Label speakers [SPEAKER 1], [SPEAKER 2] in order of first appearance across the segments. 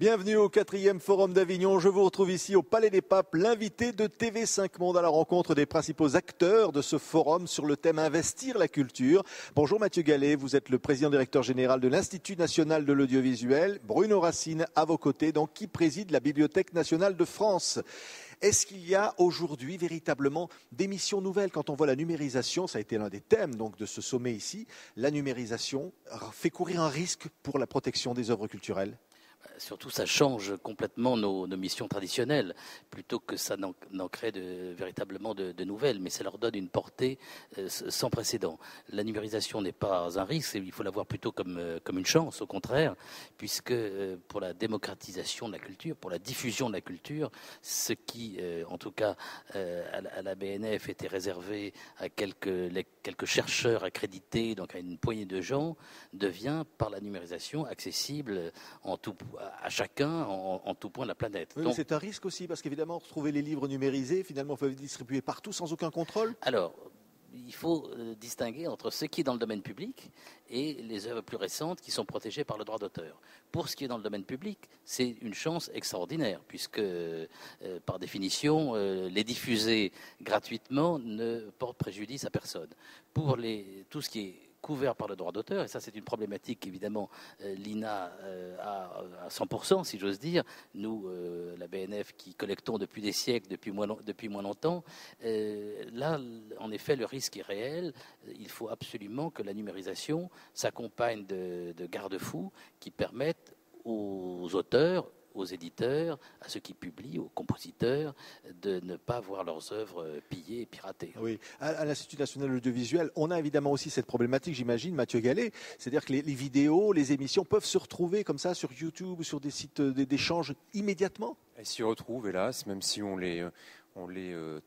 [SPEAKER 1] Bienvenue au 4e Forum d'Avignon. Je vous retrouve ici au Palais des Papes, l'invité de TV5 Monde à la rencontre des principaux acteurs de ce forum sur le thème Investir la culture. Bonjour Mathieu Gallet, vous êtes le président directeur général de l'Institut national de l'audiovisuel. Bruno Racine à vos côtés, donc, qui préside la Bibliothèque nationale de France. Est-ce qu'il y a aujourd'hui véritablement des missions nouvelles? Quand on voit la numérisation, ça a été l'un des thèmes donc, de ce sommet ici, la numérisation fait courir un risque pour la protection des œuvres culturelles?
[SPEAKER 2] Surtout, ça change complètement nos missions traditionnelles, plutôt que ça n'en crée véritablement de nouvelles, mais ça leur donne une portée sans précédent. La numérisation n'est pas un risque, il faut la voir plutôt comme une chance, au contraire, puisque pour la démocratisation de la culture, pour la diffusion de la culture, ce qui, en tout cas, à la BNF était réservé à quelques chercheurs accrédités, donc à une poignée de gens, devient, par la numérisation, accessible à chacun en tout point de la planète.
[SPEAKER 1] Oui, donc, c'est un risque aussi, parce qu'évidemment, retrouver les livres numérisés, finalement, peuvent être distribués partout sans aucun contrôle.
[SPEAKER 2] Alors, il faut distinguer entre ce qui est dans le domaine public et les œuvres plus récentes qui sont protégées par le droit d'auteur. Pour ce qui est dans le domaine public, c'est une chance extraordinaire, puisque, par définition, les diffuser gratuitement ne porte préjudice à personne. Pour tout ce qui est couvert par le droit d'auteur, et ça c'est une problématique qu'évidemment l'INA a à 100%, si j'ose dire. Nous, la BNF, qui collectons depuis des siècles, depuis moins longtemps, là, en effet, le risque est réel. Il faut absolument que la numérisation s'accompagne de garde-fous qui permettent aux auteurs, aux éditeurs, à ceux qui publient, aux compositeurs, de ne pas voir leurs œuvres pillées et piratées.
[SPEAKER 1] Oui, à l'Institut national de l'audiovisuel, on a évidemment aussi cette problématique, j'imagine, Mathieu Gallet, c'est-à-dire que les vidéos, les émissions peuvent se retrouver comme ça sur YouTube, sur des sites d'échange immédiatement.
[SPEAKER 3] Elles s'y retrouvent, hélas, même si on les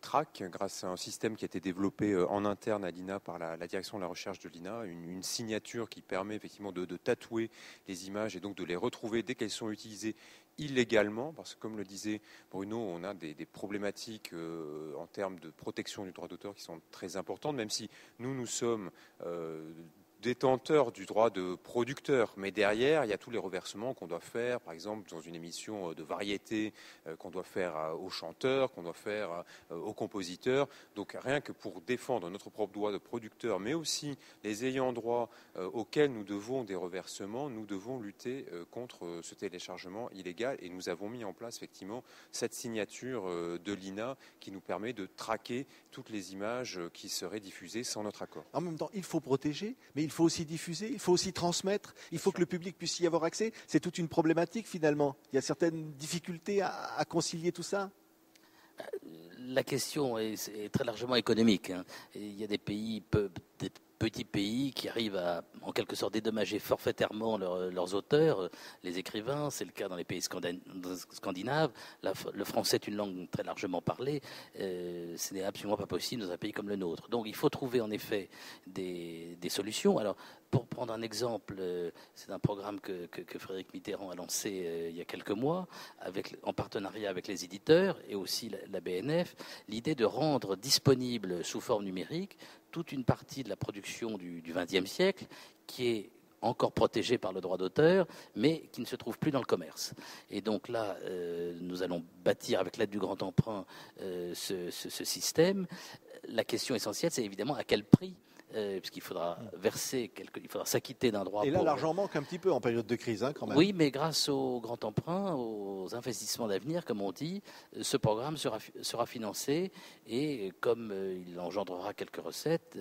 [SPEAKER 3] traque grâce à un système qui a été développé en interne à l'INA par la direction de la recherche de l'INA, une signature qui permet effectivement de tatouer les images et donc de les retrouver dès qu'elles sont utilisées illégalement, parce que comme le disait Bruno, on a des problématiques en termes de protection du droit d'auteur qui sont très importantes, même si nous sommes détenteur du droit de producteur, mais derrière, il y a tous les reversements qu'on doit faire, par exemple, dans une émission de variété qu'on doit faire aux chanteurs, qu'on doit faire aux compositeurs. Donc, rien que pour défendre notre propre droit de producteur, mais aussi les ayants droit auxquels nous devons des reversements, nous devons lutter contre ce téléchargement illégal. Et nous avons mis en place, effectivement, cette signature de l'INA qui nous permet de traquer toutes les images qui seraient diffusées sans notre accord.
[SPEAKER 1] En même temps, il faut protéger, mais il faut aussi diffuser, il faut aussi transmettre, il faut que le public puisse y avoir accès. C'est toute une problématique finalement. Il y a certaines difficultés à concilier tout ça.
[SPEAKER 2] La question est très largement économique. Il y a des petits pays qui arrivent à, en quelque sorte, dédommager forfaitairement leurs auteurs, les écrivains. C'est le cas dans les pays scandinaves. Le français est une langue très largement parlée. Ce n'est absolument pas possible dans un pays comme le nôtre. Donc il faut trouver en effet des solutions. Alors, pour prendre un exemple, c'est un programme que Frédéric Mitterrand a lancé il y a quelques mois, en partenariat avec les éditeurs et aussi la BNF, l'idée de rendre disponible sous forme numérique toute une partie de la production du XXe siècle qui est encore protégée par le droit d'auteur, mais qui ne se trouve plus dans le commerce. Et donc là, nous allons bâtir avec l'aide du grand emprunt ce système. La question essentielle, c'est évidemment à quel prix, puisqu'il faudra il faudra s'acquitter d'un droit.
[SPEAKER 1] Et là, l'argent manque un petit peu en période de crise, quand même.
[SPEAKER 2] Oui, mais grâce au grand emprunt, aux investissements d'avenir, comme on dit, ce programme sera financé et comme il engendrera quelques recettes,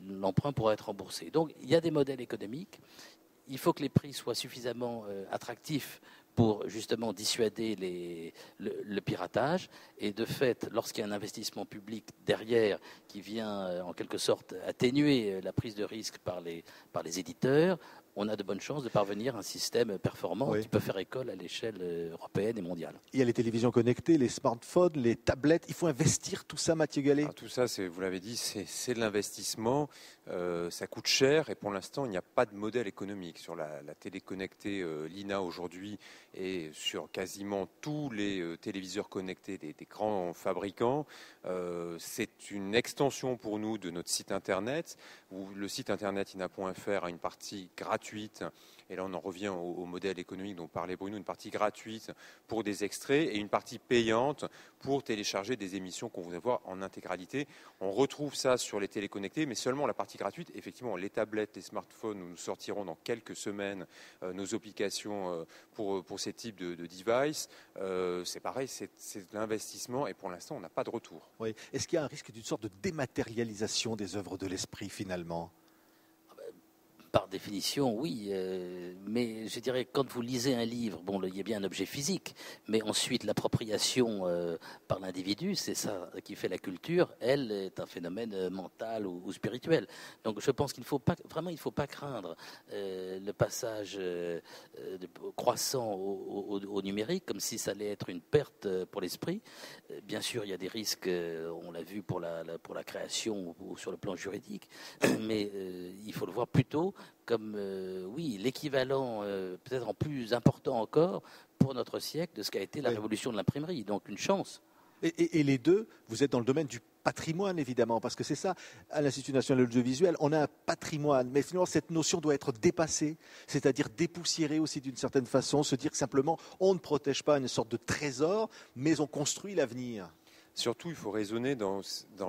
[SPEAKER 2] l'emprunt pourra être remboursé. Donc, il y a des modèles économiques. Il faut que les prix soient suffisamment attractifs pour justement dissuader le piratage. Et de fait, lorsqu'il y a un investissement public derrière qui vient en quelque sorte atténuer la prise de risque par les éditeurs, on a de bonnes chances de parvenir à un système performant qui peut faire école à l'échelle européenne et mondiale.
[SPEAKER 1] Il y a les télévisions connectées, les smartphones, les tablettes. Il faut investir tout ça, Mathieu Gallet.
[SPEAKER 3] Tout ça, vous l'avez dit, c'est de l'investissement. Ça coûte cher et pour l'instant, il n'y a pas de modèle économique. Sur la télé connectée, l'INA aujourd'hui et sur quasiment tous les téléviseurs connectés des grands fabricants. C'est une extension pour nous de notre site internet. Où le site internet ina.fr a une partie gratuite gratuite. Et là, on en revient au modèle économique dont parlait Bruno, une partie gratuite pour des extraits et une partie payante pour télécharger des émissions qu'on voudrait voir en intégralité. On retrouve ça sur les téléconnectés, mais seulement la partie gratuite. Effectivement, les tablettes, les smartphones, nous sortirons dans quelques semaines nos applications pour ces types de devices. C'est pareil, c'est de l'investissement et pour l'instant, on n'a pas de retour.
[SPEAKER 1] Oui. Est-ce qu'il y a un risque d'une sorte de dématérialisation des œuvres de l'esprit finalement ?
[SPEAKER 2] Par définition, oui, mais je dirais quand vous lisez un livre, bon, il y a bien un objet physique, mais ensuite l'appropriation par l'individu, c'est ça qui fait la culture. Elle est un phénomène mental ou spirituel. Donc, je pense qu'il faut pas craindre le passage croissant au numérique, comme si ça allait être une perte pour l'esprit. Bien sûr, il y a des risques, on l'a vu pour la création ou sur le plan juridique, mais il faut le voir plutôt comme l'équivalent, peut-être en plus important encore, pour notre siècle, de ce qu'a été la révolution de l'imprimerie. Donc une chance.
[SPEAKER 1] Et les deux, vous êtes dans le domaine du patrimoine, évidemment, parce que c'est ça, à l'Institut national de l'audiovisuel, on a un patrimoine, mais finalement, cette notion doit être dépassée, c'est-à-dire dépoussiérée aussi d'une certaine façon, se dire que simplement, on ne protège pas une sorte de trésor, mais on construit l'avenir.
[SPEAKER 3] Surtout, il faut raisonner dans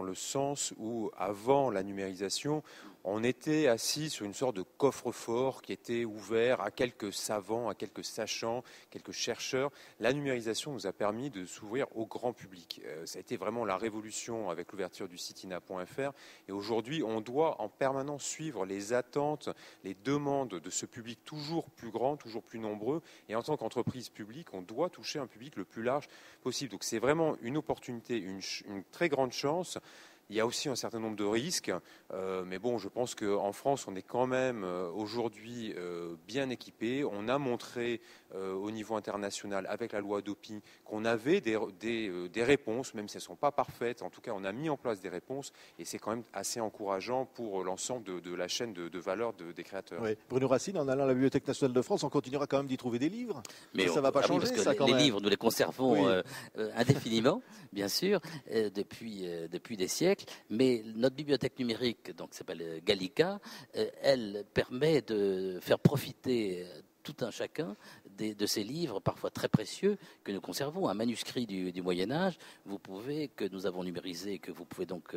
[SPEAKER 3] le sens où, avant la numérisation, on était assis sur une sorte de coffre-fort qui était ouvert à quelques savants, à quelques sachants, quelques chercheurs. La numérisation nous a permis de s'ouvrir au grand public. Ça a été vraiment la révolution avec l'ouverture du site ina.fr. Et aujourd'hui, on doit en permanence suivre les attentes, les demandes de ce public toujours plus grand, toujours plus nombreux. Et en tant qu'entreprise publique, on doit toucher un public le plus large possible. Donc c'est vraiment une opportunité, une très grande chance. Il y a aussi un certain nombre de risques, mais bon, je pense qu'en France, on est quand même aujourd'hui bien équipé. On a montré au niveau international, avec la loi Hadopi, qu'on avait des réponses, même si elles ne sont pas parfaites. En tout cas, on a mis en place des réponses, et c'est quand même assez encourageant pour l'ensemble de la chaîne de valeur des créateurs.
[SPEAKER 1] Oui. Bruno Racine, en allant à la Bibliothèque nationale de France, on continuera quand même d'y trouver des livres.
[SPEAKER 2] Mais
[SPEAKER 1] ça ne va pas changer,
[SPEAKER 2] parce que
[SPEAKER 1] ça, quand
[SPEAKER 2] les
[SPEAKER 1] même.
[SPEAKER 2] livres, nous les conservons indéfiniment, bien sûr, depuis des siècles. Mais notre bibliothèque numérique, donc qui s'appelle Gallica, elle permet de faire profiter tout un chacun de ces livres, parfois très précieux, que nous conservons. Un manuscrit du Moyen-Âge, que nous avons numérisé, que vous pouvez donc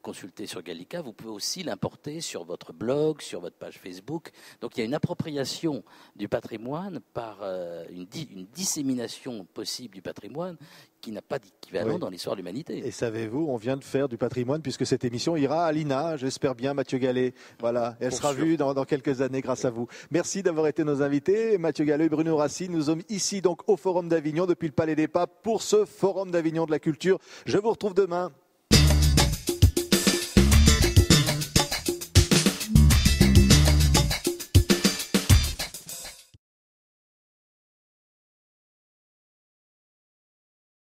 [SPEAKER 2] consulter sur Gallica, vous pouvez aussi l'importer sur votre blog, sur votre page Facebook. Donc il y a une appropriation du patrimoine par une dissémination possible du patrimoine qui n'a pas d'équivalent dans l'histoire de l'humanité.
[SPEAKER 1] Et savez-vous, on vient de faire du patrimoine puisque cette émission ira à l'INA, j'espère bien, Mathieu Gallet. Voilà, elle sera vue dans quelques années grâce à vous. Merci d'avoir été nos invités, Mathieu Gallet et Bruno Racine. Nous sommes ici donc au Forum d'Avignon depuis le Palais des Papes pour ce Forum d'Avignon de la culture. Je vous retrouve demain.